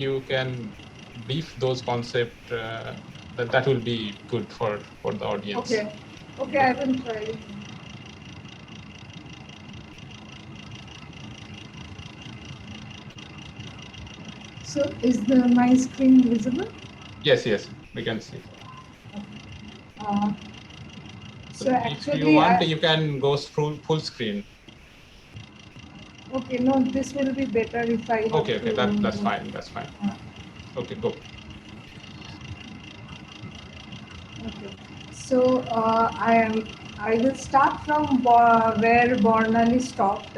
you can brief those concepts, that will be good for the audience. Okay. Okay, I will try. So is my screen visible? Yes, we can see. Uh, So so if you actually, want, you can go full screen. okay, no, this will be better if I have Okay, to. that's fine. That's fine. Okay, go. Okay. So I will start from where Bornali stopped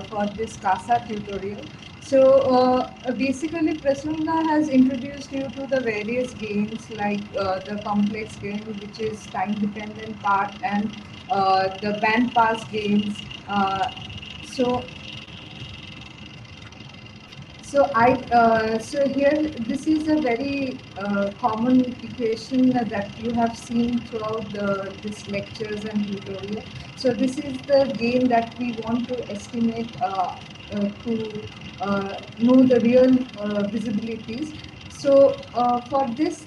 for this CASA tutorial. So basically, Prasunga has introduced you to the various games like the complex game, which is time-dependent part, and the band pass games. So so here this is a very common equation that you have seen throughout this lectures and tutorial. So this is the gain that we want to estimate to know the real visibilities. So for this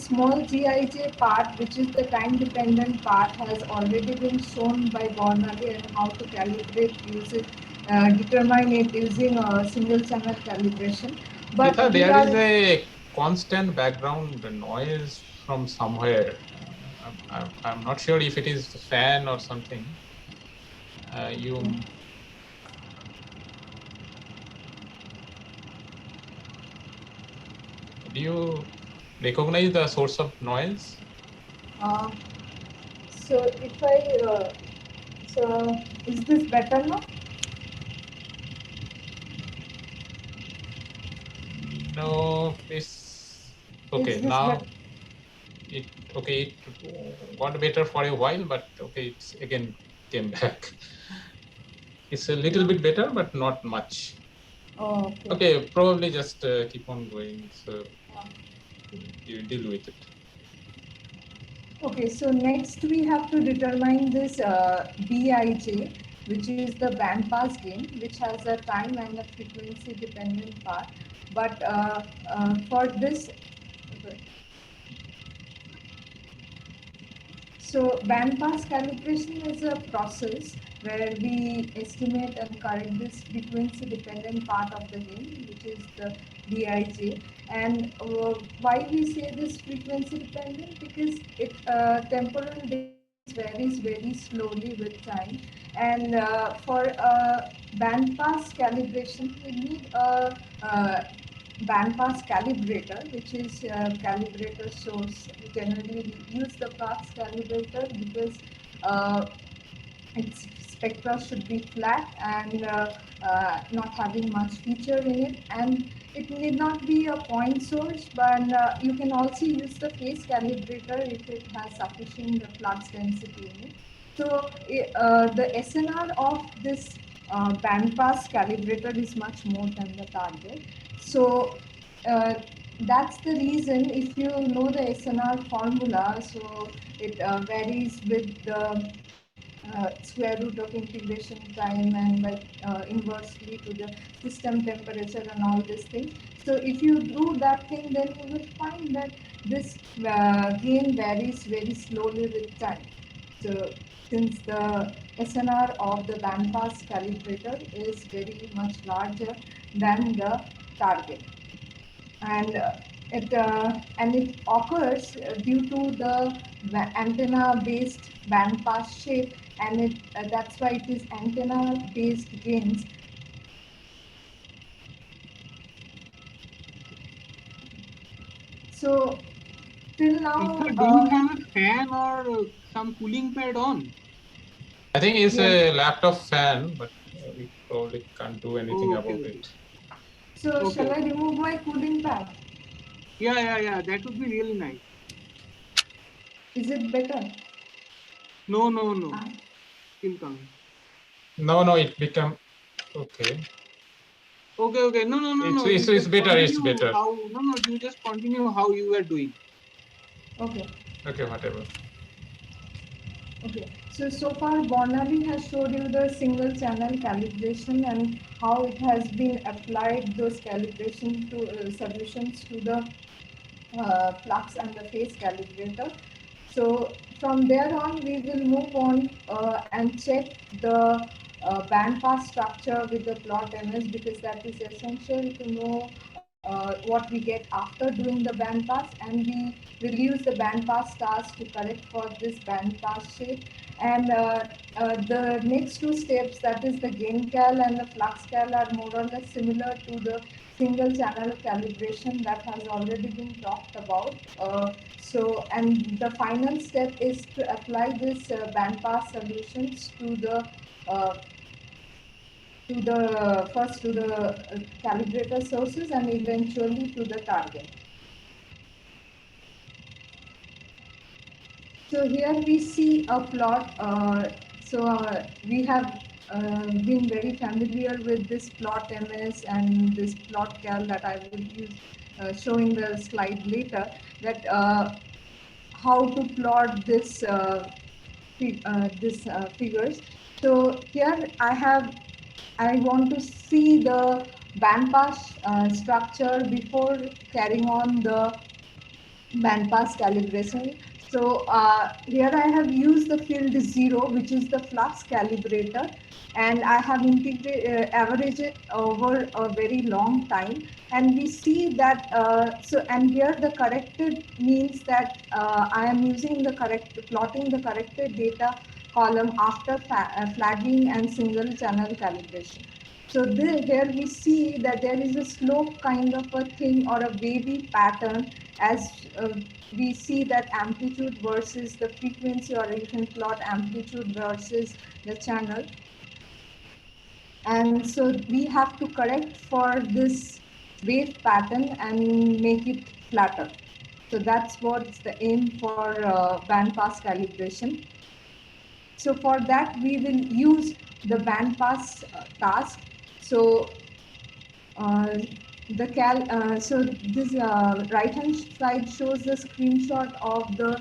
small Gij part, which is the time dependent part, has already been shown by Bornali and how to calibrate using determine it using a single channel calibration. But Nitha, we there is are a constant background noise from somewhere. I'm not sure if it is the fan or something. You Do you recognize the source of noise? uh, so if I so is this better now? No, it's Is okay. this better? Now it got better for a while, but okay, it's again came back. It's a little bit better, but not much. Oh, okay. Okay, probably just keep on going. So you deal with it. Okay, so next we have to determine this Bij, which is the bandpass gain, which has a time and a frequency dependent part. But for this, so bandpass calibration is a process where we estimate and correct this frequency dependent part of the gain, which is the Bij. And why we say this frequency dependent? Because it temporal difference varies very slowly with time. And for bandpass calibration, we need a bandpass calibrator, which is calibrator source. Generally, we use the Parkes calibrator because uh, its spectra should be flat and not having much feature in it, and it need not be a point source, but you can also use the phase calibrator if it has sufficient flux density in it. So the SNR of this bandpass calibrator is much more than the target. So uh, that's the reason, if you know the SNR formula, so it varies with the square root of integration time and by inversely to the system temperature and all these things. So if you do that thing, then you will find that this gain varies very slowly with time. So since the SNR of the bandpass calibrator is very much larger than the target, and it occurs due to the antenna based bandpass shape, and that's why it is antenna based gains. So till now Nitha, do you have a fan or some cooling pad on? I think it's yes. a laptop fan, but we probably can't do anything Okay, about okay, it. So okay, shall I okay. remove my cooling pad? Yeah. That would be really nice. Is it better? No. Ah, Still coming. No, it become okay. Okay. No. You It's just better. It's continue better. how. No. You just continue how you were doing. okay. Okay, whatever. Okay, so far Bonali has showed you the single channel calibration and how it has been applied those calibration to solutions to the flux and the phase calibrator. So from there on, we will move on and check the bandpass structure with the plot MS, because that is essential to know what we get after doing the bandpass, and we will use the bandpass stars to correct for this bandpass shape. And the next two steps, that is the gain cal and the flux cal, are more or less similar to the single channel calibration that has already been talked about. And the final step is to apply this bandpass solutions uh, to the calibrator sources and eventually to the target. So here we see a plot. We have been very familiar with this plot MS and this plot cal that I will use show in the slide later. That how to plot this figures. So here I want to see the bandpass structure before carrying on the bandpass calibration. So here I have used the field 0, which is the flux calibrator, and I have averaged it over a very long time. And we see that, and here the corrected means that I am using the plotting the corrected data column after flagging and single channel calibration. So here we see that there is a slope kind of a thing or a wavy pattern, as we see that amplitude versus the frequency, or you can plot amplitude versus the channel. And so we have to correct for this wave pattern and make it flatter. So that's what's the aim for bandpass calibration. So for that, we will use the bandpass task. So uh, so this right hand side shows the screenshot of the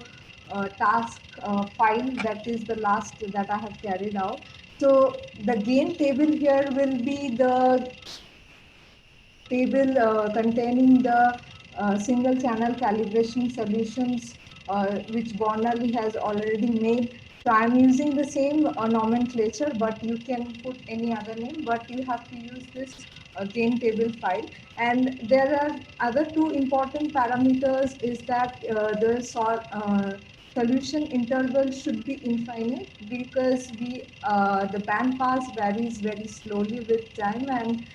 task file, that is the last that I have carried out. So the gain table here will be the table containing the single channel calibration solutions which Bonali has already made. So I'm using the same nomenclature, but you can put any other name, but you have to use this gain table file. And there are other two important parameters, is that solution interval should be infinite, because the bandpass varies very slowly with time, and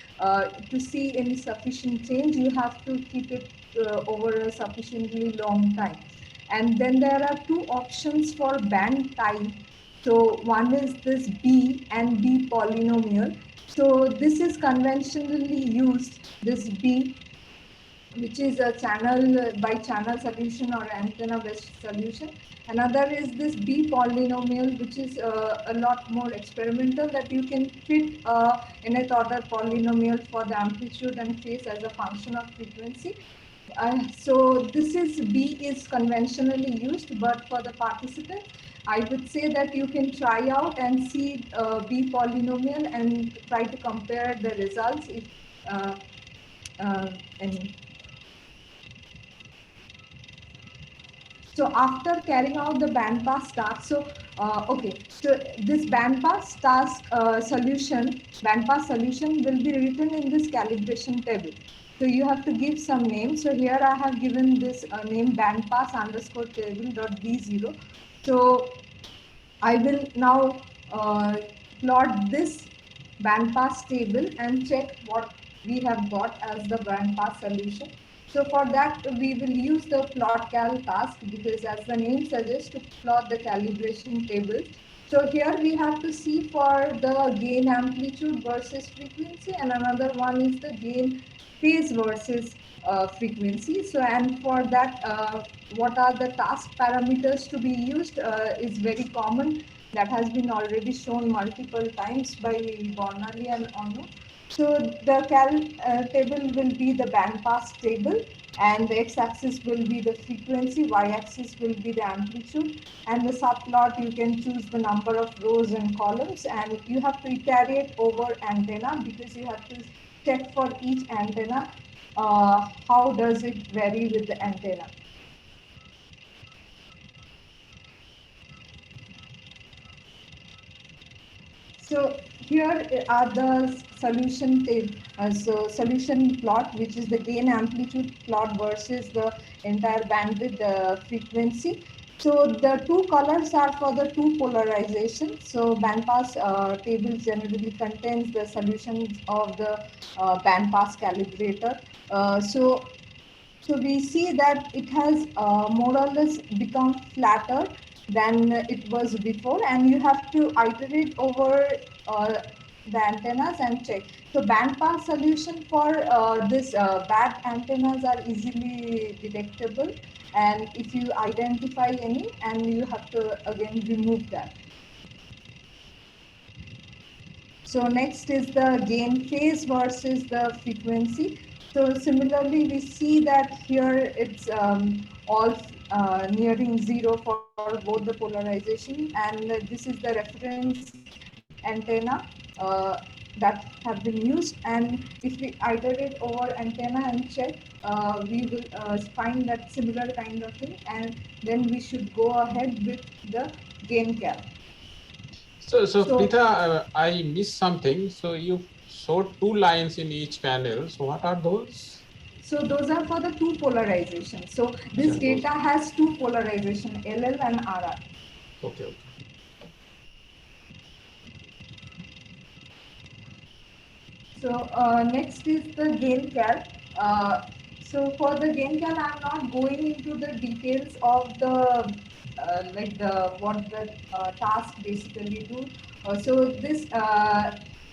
to see any sufficient change, you have to keep it over a sufficiently long time. And then there are two options for band type. So one is this B and B polynomial. So this is conventionally used, this B, which is a channel by channel solution or antenna based solution. Another is this B polynomial, which is a lot more experimental, that you can fit nth order polynomial for the amplitude and phase as a function of frequency. So this is B is conventionally used, but for the participant, I would say that you can try out and see B polynomial and try to compare the results if any. So after carrying out the bandpass task, so this bandpass task bandpass solution will be written in this calibration table. So you have to give some name. So here I have given this name bandpass underscore table dot B0. So I will now plot this bandpass table and check what we have got as the bandpass solution. So for that, we will use the plot cal task, because as the name suggests, to plot the calibration table. So here we have to see for the gain amplitude versus frequency, and another one is the gain phase versus frequency. So, and for that, what are the task parameters to be used is very common. That has been already shown multiple times by Bonali and Onu. So the table will be the bandpass table, and the x-axis will be the frequency, y-axis will be the amplitude, and the subplot you can choose the number of rows and columns, and you have to iterate over antenna because you have to check for each antenna how does it vary with the antenna. So here are the solution plot, which is the gain amplitude plot versus the entire bandwidth frequency. So the two colors are for the two polarization. So bandpass table generally contains the solutions of the bandpass calibrator. So we see that it has more or less become flatter than it was before, and you have to iterate over the antennas and check. So bandpass solution for this bad antennas are easily detectable, and if you identify any, and you have to again remove that. So next is the gain phase versus the frequency. So similarly, we see that here it's all nearing zero for both the polarization, and this is the reference antenna that have been used. And if we iterate over antenna and check, we will find that similar kind of thing, and then we should go ahead with the gain cap. So So Preetha, I missed something. So you showed two lines in each panel. So what are those? So those are for the two polarization. So this Achha, those. data has two polarization, LL and RR. Okay, okay. So next is the gain cal. So for the gain cal, I'm not going into the details of the like the what the task basically do. So this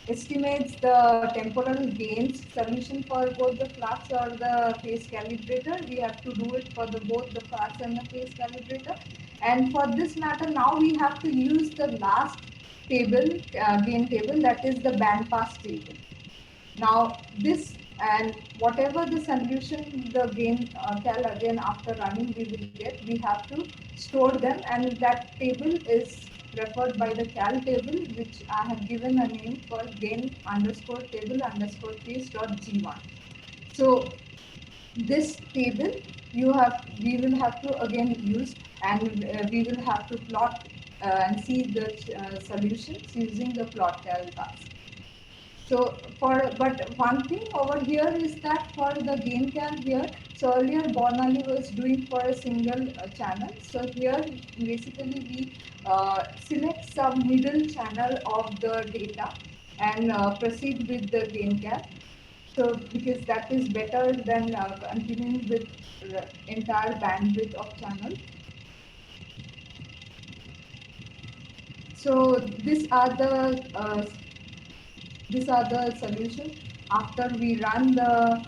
estimates the temporal gains solution for both the flux or the phase calibrator. We have to do it for the both the flux and the phase calibrator. And for this matter, now we have to use the last table, gain table, that is the bandpass table. Now this, and whatever the solution the gain cal again after running we will get, we have to store them, and that table is referred by the cal table, which I have given a name for gain underscore table underscore phase dot g1. So this table we will have to again use, and we will have to plot and see the solutions using the plot cal task. So but one thing over here is that for the gain cal here, so earlier Bornali was doing for a single channel. So here basically we select some middle channel of the data and proceed with the gain cal. So because that is better than continuing with entire bandwidth of channel. So these are the solutions after we run the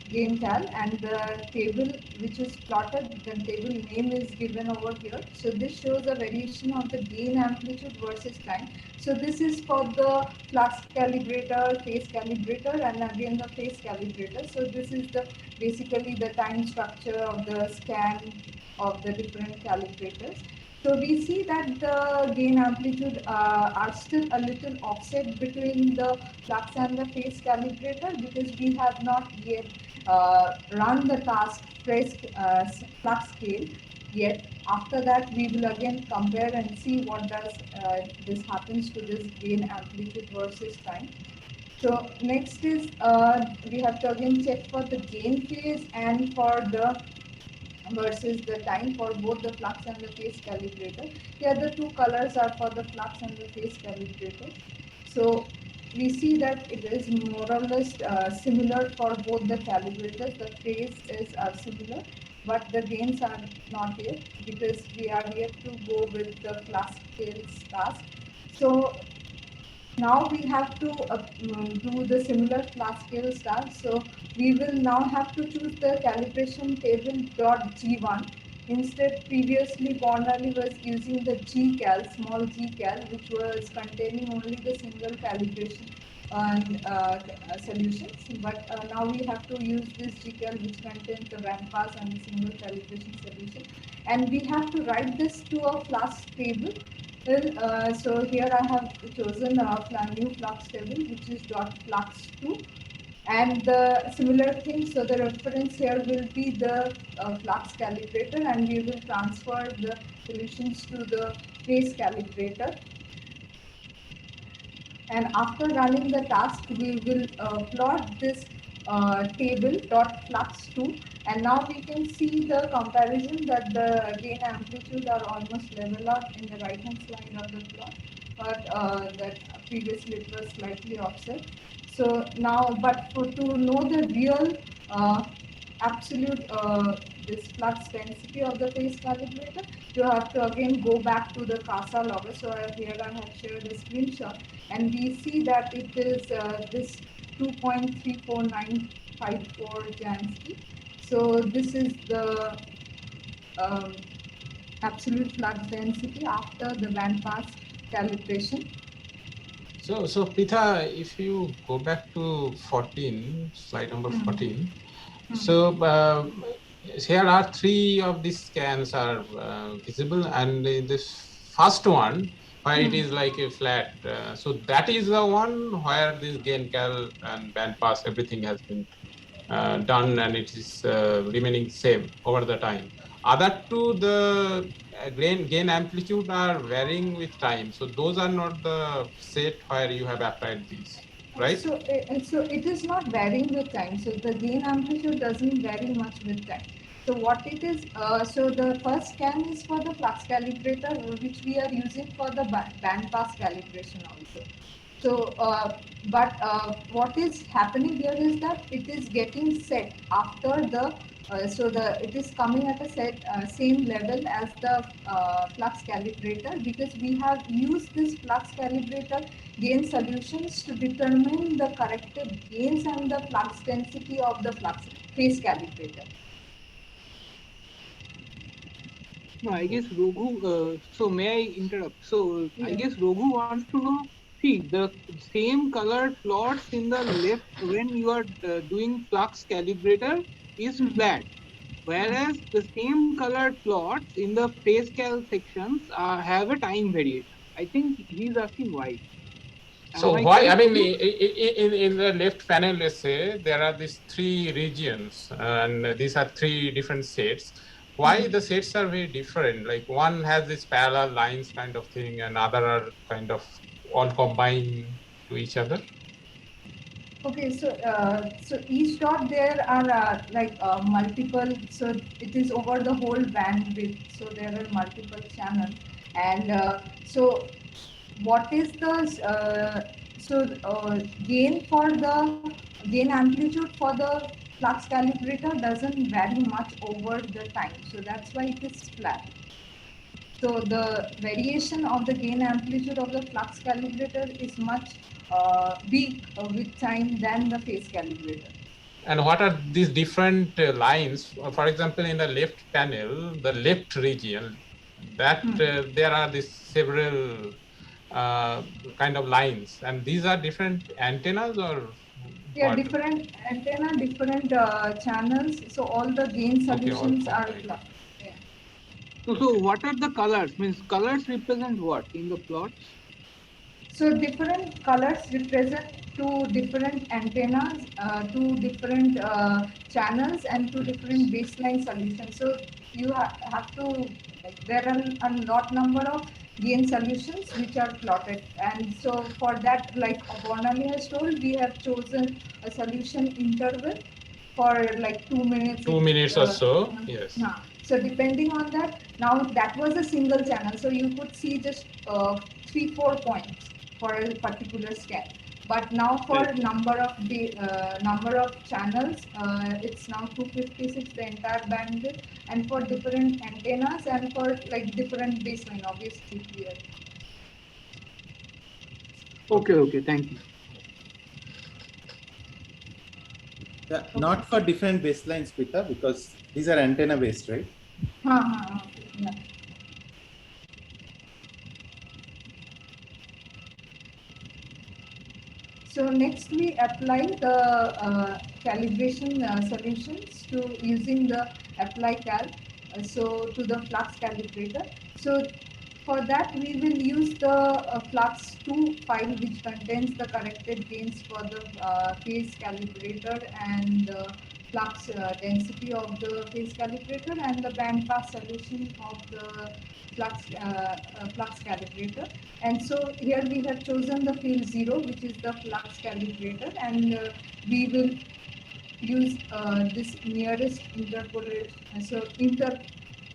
gain cal, and the table which is plotted, the table name is given over here. So this shows a variation of the gain amplitude versus time. So this is for the flux calibrator, phase calibrator, and again the phase calibrator. So this is the basically the time structure of the scan of the different calibrators. So we see that the gain amplitude are still a little offset between the flux and the phase calibrator because we have not yet run the task flux scale yet. After that, we will again compare and see what does this happens to this gain amplitude versus time. So next is we have to again check for the gain phase and for the versus the time for both the flux and the phase calibrator. Here the two colors are for the flux and the phase calibrator. So we see that it is more or less similar for both the calibrators. The phase is similar, but the gains are not yet because we are yet to go with the flux scale task. So now we have to do the similar class scale stuff. So we will now have to choose the calibration table dot G1. Instead, previously Bornali was using the gcal, small gcal, which was containing only the single calibration solutions, but now we have to use this GCal which contains the bandpass and the single calibration solution, and we have to write this to a flux table. So here I have chosen a new flux table which is dot flux 2, and the similar thing, so the reference here will be the flux calibrator, and we will transfer the solutions to the phase calibrator. And after running the task, we will plot this table dot flux 2, and now we can see the comparison that the gain amplitude are almost level up in the right hand side of the plot, but that previously it was slightly offset. So now, but to know the real absolute this flux density of the phase calibrator, you have to again go back to the CASA logger. So here I have shared a screenshot, and we see that it is this 2.34954 Jansky. So this is the um, absolute flux density after the bandpass calibration. So Pitha, if you go back to 14, slide number 14, so here are three of these scans are visible, and this first one where it is like a flat, so that is the one where this gain cal and band pass everything has been done, and it is remaining same over the time. Other two, the gain amplitude are varying with time, so those are not the set where you have applied these, right? So it is not varying with time. So the gain amplitude doesn't vary much with time. So what it is, so the first scan is for the flux calibrator, which we are using for the band pass calibration also. So, but what is happening here is that it is getting set after the so the it is coming at a set same level as the flux calibrator, because we have used this flux calibrator gain solutions to determine the corrected gains and the flux density of the flux phase calibrator. No, I guess Raghu, so may I interrupt? So I Yeah. guess Raghu wants to know, see, the same colored plots in the left when you are doing flux calibrator is flat, whereas the same colored plots in the phase cal sections have a time variation. I think he's asking why. Am So I why, I correct, mean, Raghu? in the left panel, let's say there are these three regions, and these are three different sets. Why the sets are very different? Like one has this parallel lines kind of thing, and other are kind of all combined to each other. Okay, so each dot there are like multiple. So it is over the whole bandwidth. So there are multiple channels, and so what is the gain for the gain amplitude for the flux calibrator doesn't vary much over the time. So that's why it is flat. So the variation of the gain amplitude of the flux calibrator is much big with time than the phase calibrator. And what are these different lines? For example, in the left panel, the left region, that there are these several kind of lines, and these are different antennas or Yeah, what? different antenna, different channels. So all the gain Okay, all solutions are combined. yeah. So Okay. what are the colors? Means colors represent what in the plots? So different colors represent two different antennas, two different channels, and two different baseline solutions. So you have to, like, there are a lot number of gain solutions which are plotted, and so for that, like Bornali has told, we have chosen a solution interval for like 2 minutes. 2 minutes or so, yes. Yeah. So depending on that, now that was a single channel, so you could see just 3-4 points for a particular scan. But now for Right. number of channels, it's now 256 the entire bandwidth, and for different antennas and for like different baseline, obviously clear. Okay, okay, thank you. Yeah, not for different baselines, Pita, because these are antenna based, right? Yeah. So next we apply the calibration solutions to using the apply cal. So to the flux calibrator. So for that we will use the flux2 file which contains the corrected gains for the phase calibrator and the flux density of the phase calibrator and the band pass solution of the flux calibrator. And so here we have chosen the field 0, which is the flux calibrator, and we will use this nearest interpolation. So inter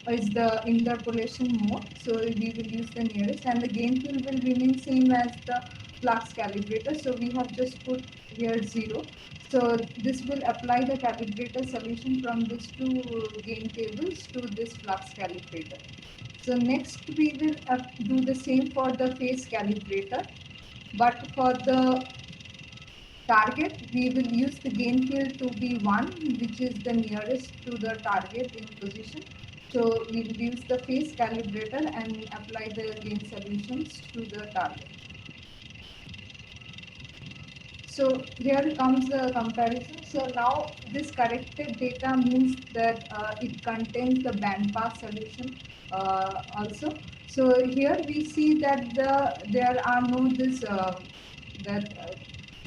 is the interpolation mode. So we will use the nearest, and the gain field will remain same as the flux calibrator. So we have just put here 0. So this will apply the calibrator solution from these two gain tables to this flux calibrator. So next we will do the same for the phase calibrator, but for the target we will use the gain field to be 1, which is the nearest to the target in position. So we will use the phase calibrator and apply the gain solutions to the target. So here comes the comparison. So now this corrected data means that it contains the band pass solution also. So here we see that there are no this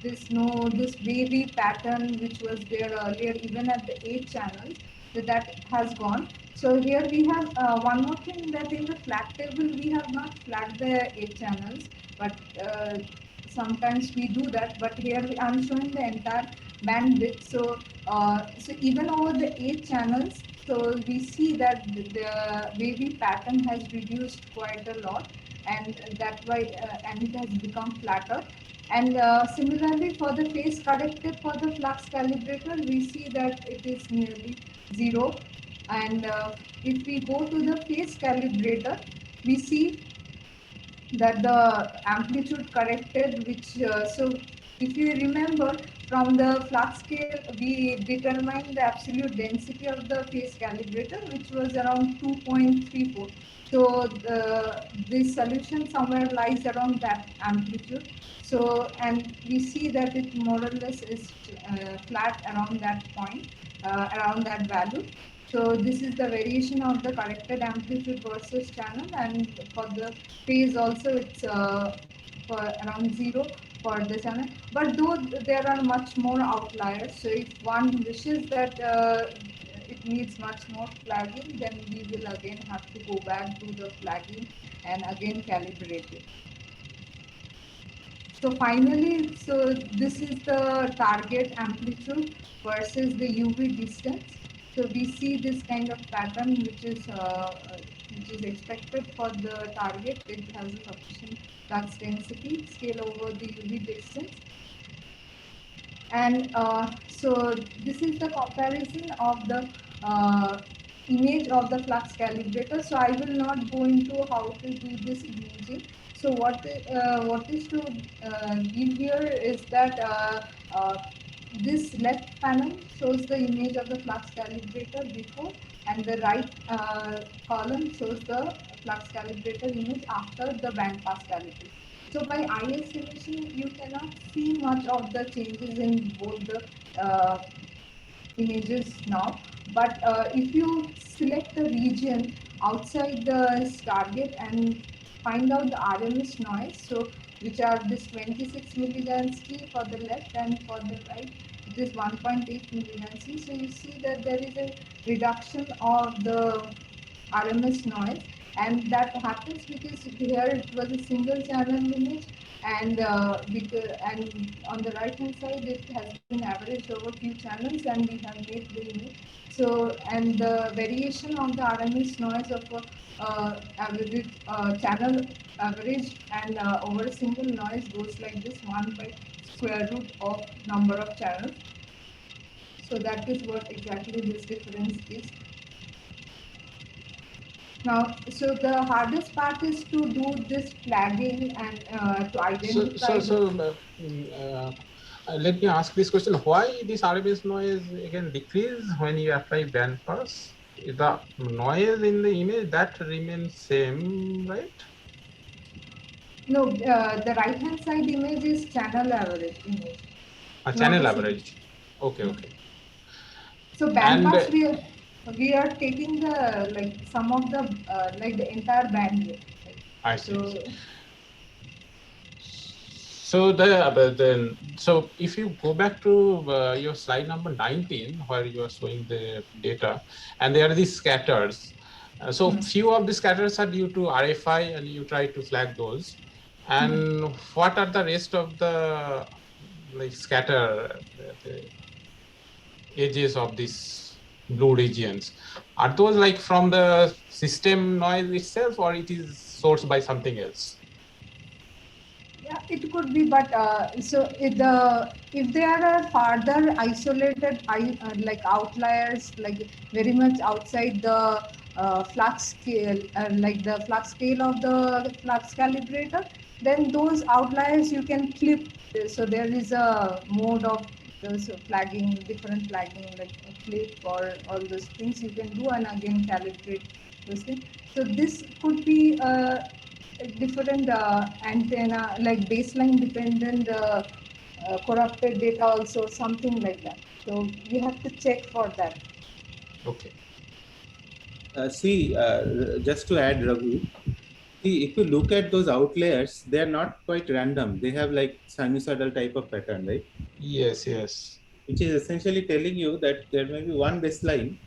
this wavy pattern which was there earlier even at the 8 channels, that has gone. So here we have one more thing, that in the flag table we have not flagged the 8 channels, but sometimes we do that, but here I'm showing the entire bandwidth. So so even over the 8 channels, so we see that the wavy pattern has reduced quite a lot, and that why and it has become flatter. And similarly for the phase corrected for the flux calibrator, we see that it is nearly 0. And if we go to the phase calibrator, we see that the amplitude corrected, which so if you remember from the flux scale, we determined the absolute density of the phase calibrator, which was around 2.34. So this solution somewhere lies around that amplitude. So and we see that it more or less is flat around that point, around that value. So this is the variation of the corrected amplitude versus channel, and for the phase also it's for around 0 for the channel. But though there are much more outliers, so if one wishes that it needs much more flagging, then we will again have to go back to the flagging and again calibrate it. So finally, so this is the target amplitude versus the UV distance. So we see this kind of pattern which is expected for the target. It has a sufficient flux density scale over the UV distance. And so this is the comparison of the image of the flux calibrator. So I will not go into how to do this imaging. So what is to give here is that this left panel shows the image of the flux calibrator before, and the right column shows the flux calibrator image after the band pass calibration. So by eye estimation, you cannot see much of the changes in both the images now. But if you select a region outside the target and find out the RMS noise, so which are this 26 millijansky for the left, and for the right it is 1.8 millijansky. So you see that there is a reduction of the RMS noise, and that happens because here it was a single channel image, and and on the right hand side it has been averaged over few channels, and we have made the image. So and the variation of the RMS noise of average channel average and over a single noise goes like this, 1 by square root of number of channels. So that is what exactly this difference is. Now, so the hardest part is to do this flagging and to identify. Let me ask this question: why this RMS noise again decrease when you apply band pass? The noise in the image that remains same, right? No, the right hand side image is channel average image, A not channel a signal. average. Okay, okay. So And bandpass we are taking the like some of the like the entire bandwidth. Like, I see. so So so if you go back to your slide number 19, where you are showing the data, and there are these scatters. So few of the scatters are due to RFI, and you try to flag those. And what are the rest of the like scatter the edges of these blue regions? Are those like from the system noise itself, or it is sourced by something else? yeah, it could be, but so if there are further isolated like outliers, like very much outside the flux scale, like the flux scale of the flux calibrator, then those outliers you can clip. So there is a mode of those flagging, different flagging, like a clip or all those things you can do, and again calibrate those things. So this could be different antenna, like baseline dependent corrupted data also, something like that. So we have to check for that. Okay. See, just to add, Raghu, see, if you look at those outliers, they are not quite random. They have like sinusoidal type of pattern, right? Yes, yes. Which is essentially telling you that there may be one baseline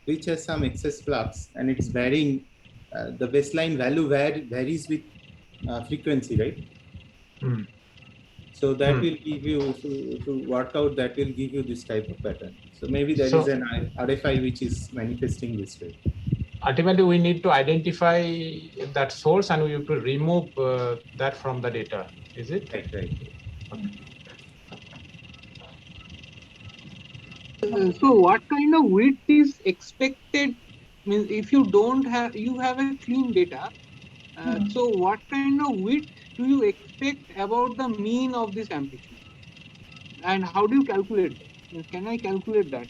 which has some excess flux and it's varying. The baseline value varies with frequency, right? Hmm. So that Hmm. will give you, if you work out, that will give you this type of pattern. So maybe there is So an RFI which is manifesting this way. ultimately, we need to identify that source, and we have to remove that from the data. Is it? Right, right. Okay. So what kind of width is expected? Means if you don't have, you have a clean data. So what kind of width do you expect about the mean of this amplitude? And how do you calculate that? Means can I calculate that?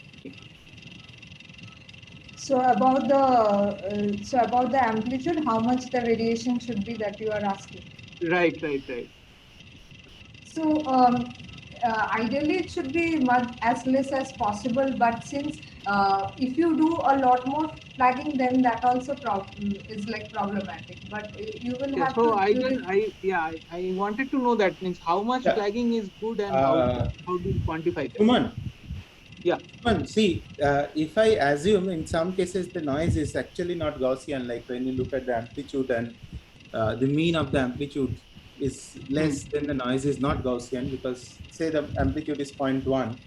So about the amplitude, how much the radiation should be, that you are asking. Right, right, right. So ideally it should be much as less as possible, but since if you do a lot more flagging, then that also is like problematic. But you will Okay, have so to do the I wanted to know that means how much Yeah. flagging is good and Uh, how do you quantify that? Human, Yeah. See, if I assume in some cases the noise is actually not Gaussian, like when you look at the amplitude and the mean of the amplitude is Hmm. less, then the noise is not Gaussian, because say the amplitude is 0.1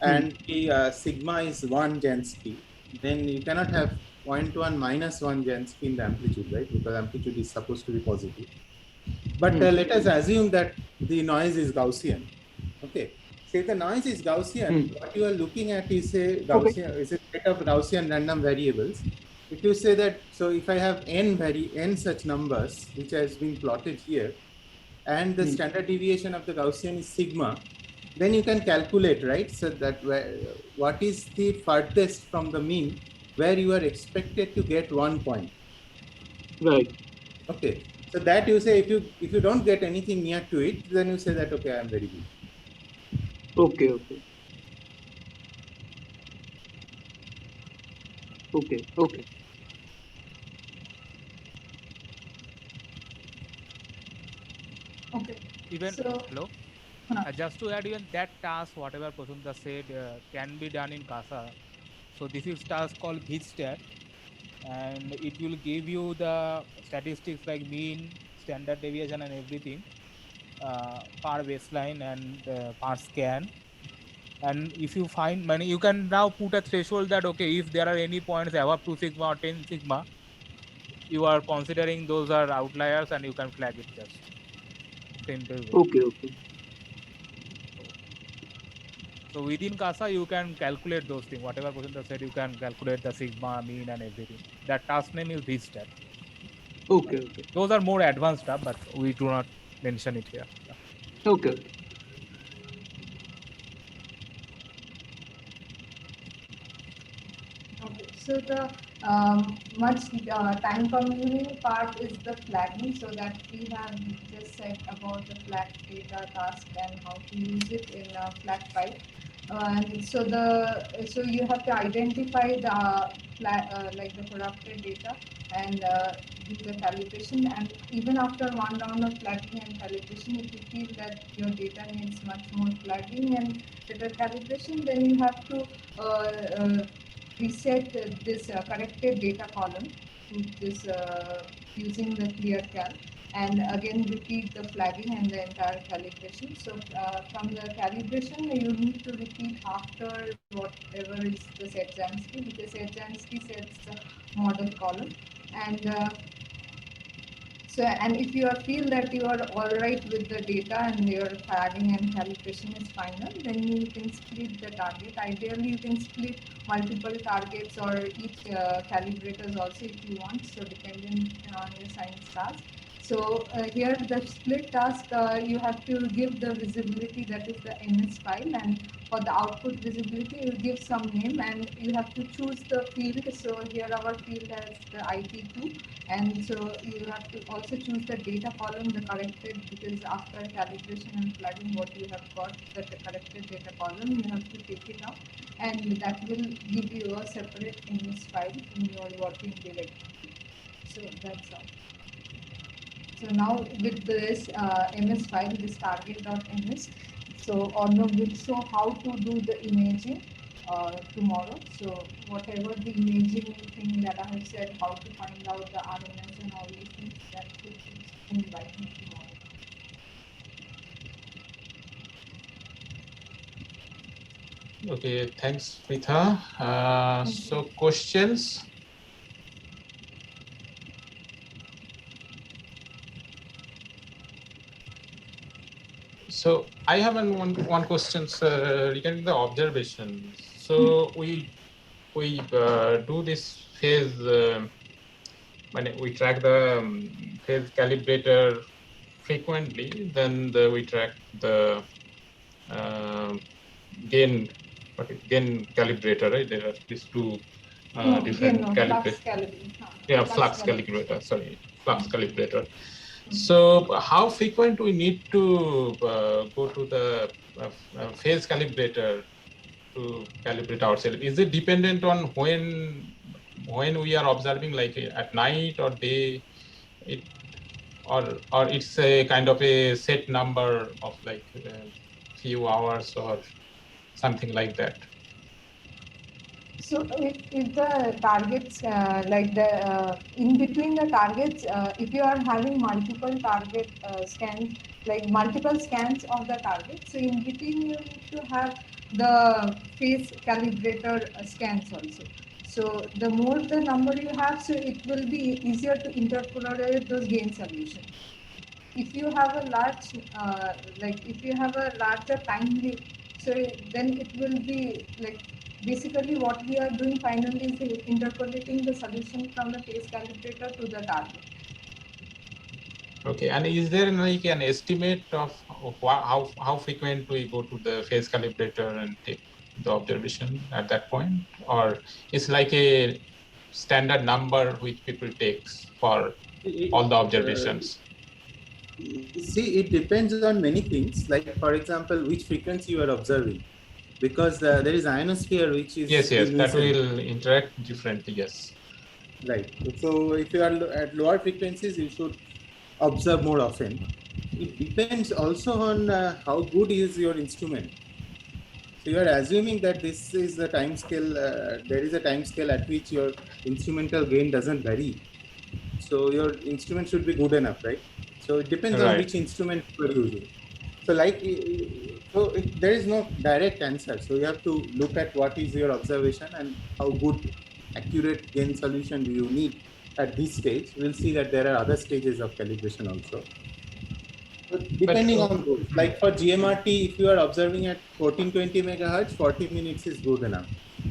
Hmm. and the sigma is 1 Jansky, then you cannot have zero point 0.1 minus 1 Jansky in the amplitude, right? Because amplitude is supposed to be positive. But Hmm. let us assume that the noise is Gaussian. Okay. Say the noise is Hmm. Gaussian. What you are looking at is a Okay. Gaussian, is a set of Gaussian random variables. If you say that, so if I have n such numbers, which has been plotted here, and the Hmm. standard deviation of the Gaussian is sigma, then you can calculate, right? So that what is the furthest from the mean where you are expected to get 1 point. Right. Okay. So that you say, if you don't get anything near to it, then you say that okay, I am very good. Okay. Okay. Okay. Okay. okay. Even So hello. Just to add, even that task, whatever Prasunda said, can be done in CASA. So this is task called VStat, and it will give you the statistics like mean, standard deviation, and everything per baseline and per scan. And if you find money, you can now put a threshold that okay, if there are any points above 2 sigma or 10 sigma, you are considering those are outliers, and you can flag it just simple way. Okay. Okay. So within CASA, you can calculate those things. Whatever Prasanta said, you can calculate the sigma, mean, and everything. That task name is VStat. Okay. Okay. Those are more advanced stuff, but we do not mention it here. Yeah. Okay. okay, so the Much time consuming part is the flagging, so that we have just said about the flag data task and how to use it in a flag file. And so you have to identify the like the corrupted data and do the calibration. And even after one round of flagging and calibration, if you feel that your data needs much more flagging and better calibration, then you have to reset this corrected data column to this using the clearcal, and again repeat the flagging and the entire calibration. So from the calibration, you need to repeat after whatever is the set Jansky, because set Jansky sets the model column. And so, and if you feel that you are all right with the data and your flagging and calibration is final, then you can split the target. Ideally, you can split multiple targets or each calibrators also if you want, so depending on your science task. So here the split task, you have to give the visibility, that is the MS file, and for the output visibility you give some name and you have to choose the field. So here our field has the IT2, and so you have to also choose the data column, the corrected, because after calibration and flagging what you have got, the corrected data column, you have to take it out, and that will give you a separate MS file in your working directory. So that's all. So now with this MS file, this target.ms, so Arnav will show how to do the imaging tomorrow. So whatever the imaging thing that I have said, how to find out the RNS and all these things, that will be explained by him tomorrow. Okay, thanks, Pritha. So questions? So I have one question regarding the observation. So we do this phase when we track the phase calibrator frequently, then we track the gain calibrator, right? There are these two different calibrators. Yeah, flux calibrator. Sorry, flux calibrator. So how frequent we need to go to the phase calibrator to calibrate ourselves? Is it dependent on when we are observing, like at night or day, or it's a kind of a set number of like few hours or something like that? So if the targets, like the in between the targets, if you are having multiple target scans, like multiple scans of the target, so in between you need to have the phase calibrator scans also. So the more the number you have, so it will be easier to interpolate those gain solutions. If you have a large, like if you have a larger time, so then it will be like, basically what we are doing finally is interpolating the solution from the phase calibrator to the target. Okay, and is there like an estimate of how frequent we go to the phase calibrator and take the observation at that point, or it's like a standard number which people takes for all the observations? See, it depends on many things. Like, for example, which frequency you are observing, because there is ionosphere which is yes, that emission. will interact differently. Yes, right. So if you are at lower frequencies, you should observe more often. It depends also on how good is your instrument. So you are assuming that this is the time scale. There is a time scale at which your instrumental gain doesn't vary. So your instrument should be good enough, right? So it depends on which instrument you are using. So there is no direct answer. So you have to look at what is your observation and how good, accurate gain solution do you need at this stage. We'll see that there are other stages of calibration also. But depending on those, like for GMRT, if you are observing at 1420 megahertz, 40 minutes is good enough.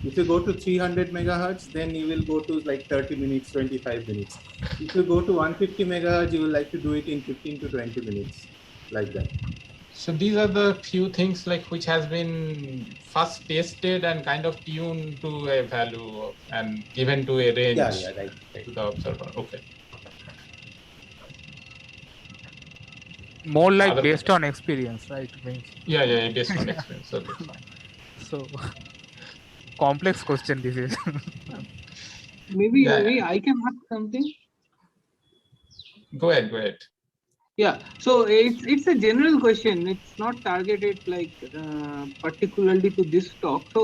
If you go to 300 megahertz, then you will go to like 30 minutes, 25 minutes. If you go to 150 megahertz, you will like to do it in 15 to 20 minutes, like that. So these are the few things like which has been first tested and kind of tuned to a value and given to a range right. to the observer. Okay. More like Other based on experience, right? Means yeah, based on experience. Okay, fine. so complex question this is. Maybe Yeah, I can ask something. go ahead, go ahead. Yeah, so it's a general question. It's not targeted like particularly to this talk. So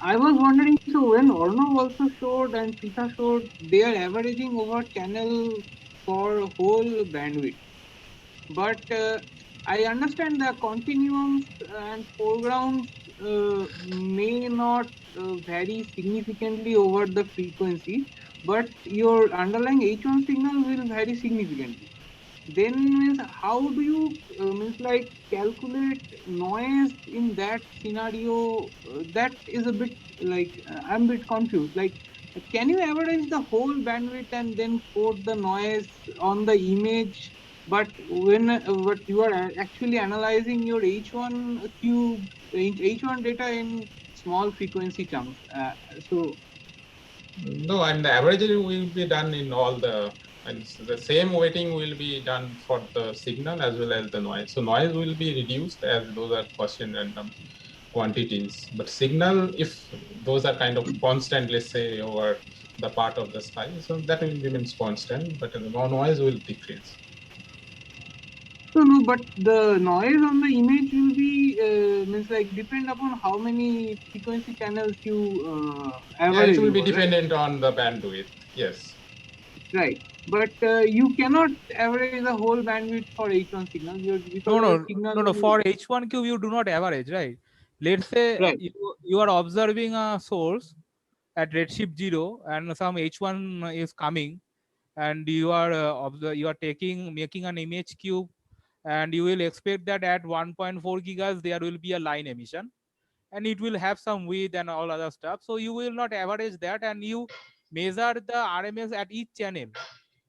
I was wondering. So when Arnav also showed and Pritha showed, they are averaging over channel for whole bandwidth. But I understand the continuums and foregrounds may not vary significantly over the frequency, but your underlying H1 signal will vary significantly. Then means how do you means like calculate noise in that scenario? That is a bit like I'm a bit confused. Like, can you average the whole bandwidth and then quote the noise on the image? But when but you are actually analyzing your H1 cube H1 data in small frequency chunks. So No, and the averaging will be done in all the, and the same weighting will be done for the signal as well as the noise. So noise will be reduced as those are Gaussian random quantities. But signal, if those are kind of constant, let's say over the part of the sky, so that will remains constant, but the noise will decrease. no, but the noise on the image will be means like depend upon how many frequency channels you Yeah, it average will be over, right? dependent on the bandwidth. Yes. Right. But you cannot average the whole bandwidth for H1 signal because No, your no, signal no, no. will For H1 cube, you do not average, right? Let's say right. you are observing a source at redshift 0 and some H1 is coming, and you are you are making an image cube, and you will expect that at 1.4 gigas there will be a line emission, and it will have some width and all other stuff. So you will not average that, and you measure the RMS at each channel.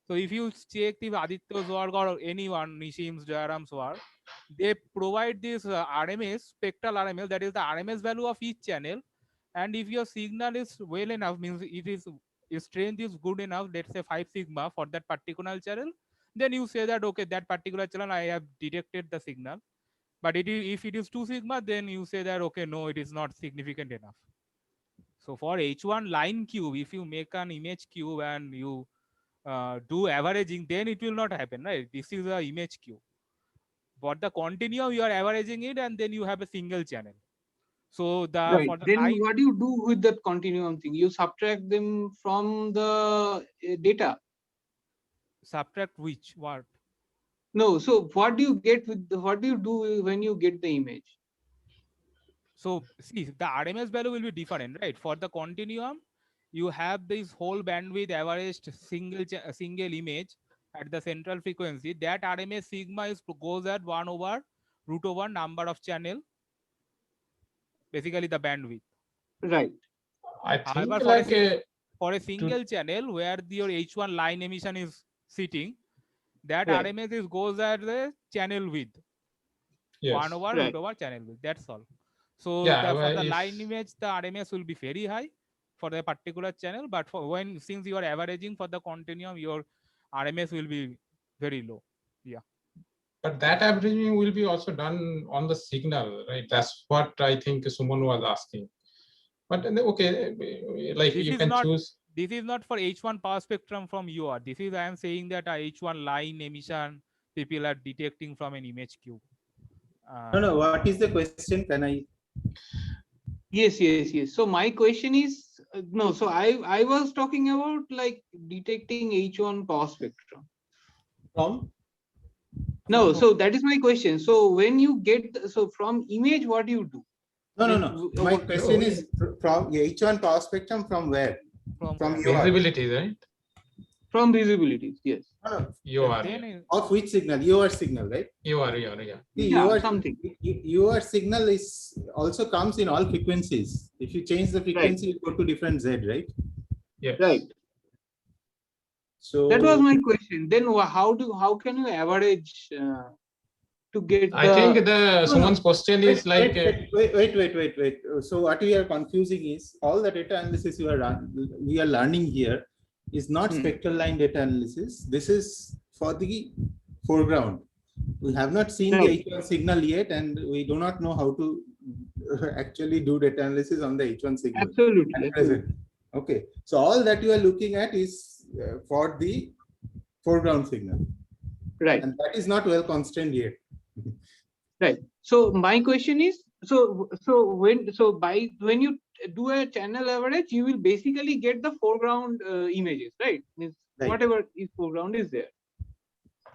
So if you check the Aditya's work or anyone, Nishim's, Jayaram's work, they provide this RMS, spectral RMS, that is the RMS value of each channel. And if your signal is well enough, means it is its strength is good enough, let's say 5 sigma for that particular channel, then you say that okay, that particular channel I have detected the signal. But if it is 2 sigma, then you say that okay, no, it is not significant enough. So for H1 line cube, if you make an image cube and you do averaging, then it will not happen, right? This is a image cube. But the continuum, you are averaging it, and then you have a single channel. So the Right. for the Then line, what do you do with that continuum thing? You subtract them from the data. subtract which what? No. So what do you get with what do you do when you get the image? So see, the RMS value will be different, right? For the continuum, you have this whole bandwidth averaged single image at the central frequency. That RMS sigma is goes at 1 over root over number of channel, basically the bandwidth. Right. I think However, like for a to, single channel where your H1 line emission is sitting, that Right. RMS is goes at the channel width, 1 yes. over Right. root over channel width. That's all. So Yeah, the for well, the if line image, the RMS will be very high for the particular channel, but for when since you are averaging for the continuum, your RMS will be very low. Yeah. but that averaging will be also done on the signal, right? That's what I think someone was asking. But okay, like This you is can not choose. this is not for H1 power spectrum from UR. This is I am saying that H1 line emission people are detecting from an image cube. No. What is the question? Can I? Yes. So my question is no. So I was talking about like detecting H1 power spectrum. From? No. So that is my question. So when you get so from image, what do you do? No. My question No, is from H1 power spectrum from where? From From where? your. visibility, right? From visibilities, yes. No. You Yes, are, then yeah. Of which signal? Your signal, right? You are, yeah. See, Yeah, something. your signal is also comes in all frequencies. If you change the frequency, you go to different Z, right? Yes. Right. So That was my question. Then how can you average to get I think the. someone's question is like Wait. So what we are confusing is all the data analysis we are learning here is not spectral line data analysis. This is for the foreground. We have not seen the H1 signal yet, and we do not know how to actually do data analysis on the H1 signal. Absolutely. At present. Okay, so all that you are looking at is for the foreground signal, Right. and that is not well constrained yet. Right. So my question is, when you do a channel average, you will basically get the foreground images, right? Means Right. whatever is foreground is there.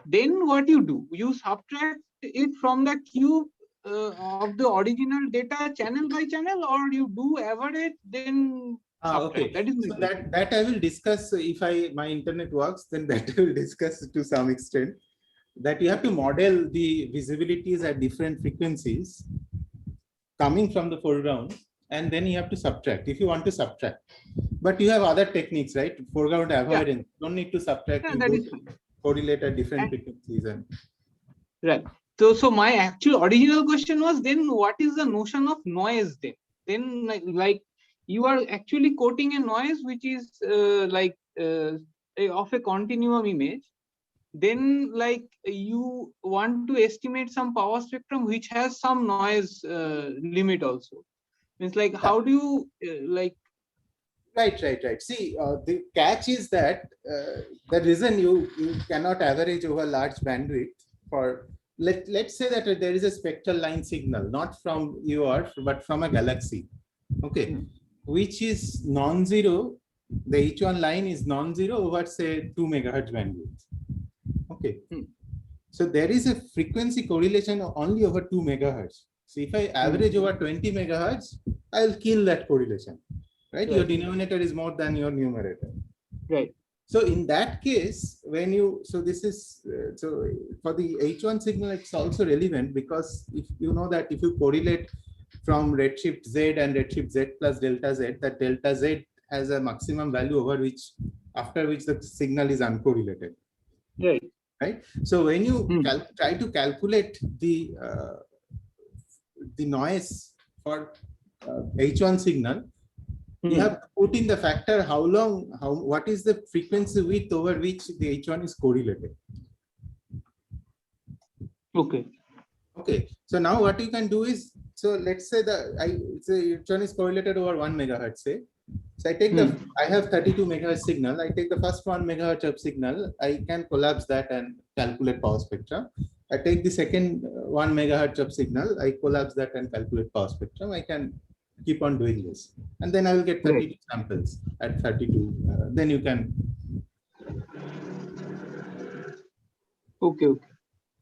Then what you do? You subtract it from the cube of the original data channel by channel, or you do average then subtract. Okay. That is So that I will discuss if my internet works. Then that I will discuss to some extent. That you have to model the visibilities at different frequencies coming from the foreground, and then you have to subtract if you want to subtract. But you have other techniques, right? Foreground avoidance. Don't need to subtract. Yeah, You that do is fine. correlate at different frequencies. And right. So my actual original question was, then what is the notion of noise then? Then like you are actually quoting a noise which is of a continuum image. Then like you want to estimate some power spectrum which has some noise limit also. Means like how do you like? Right. See, the catch is that the reason you cannot average over large bandwidth for let's say that there is a spectral line signal, not from your but from a galaxy, okay, which is non-zero. The H1 line is non-zero over say 2 megahertz bandwidth. Okay, so there is a frequency correlation only over 2 megahertz. So if I average over 20 megahertz, I'll kill that correlation. Right? Your denominator is more than your numerator. Right. So in that case, when you, so this is, so for the H1 signal, it's also relevant because if you know that if you correlate from redshift Z and redshift Z plus delta Z, that delta Z has a maximum value over which, after which the signal is uncorrelated. Right. Right. So when you try to calculate the noise for H1 signal, you have to put in the factor what is the frequency width over which the H1 is correlated. Okay. Okay. So now what you can do is, so let's say H1 is correlated over 1 megahertz, say. So I take I have 32 megahertz signal. I take the first 1 megahertz of signal. I can collapse that and calculate power spectrum. I take the second 1 megahertz of signal. I collapse that and calculate power spectrum. I can keep on doing this, and then I will get 32 samples at 32. Then you can. Okay.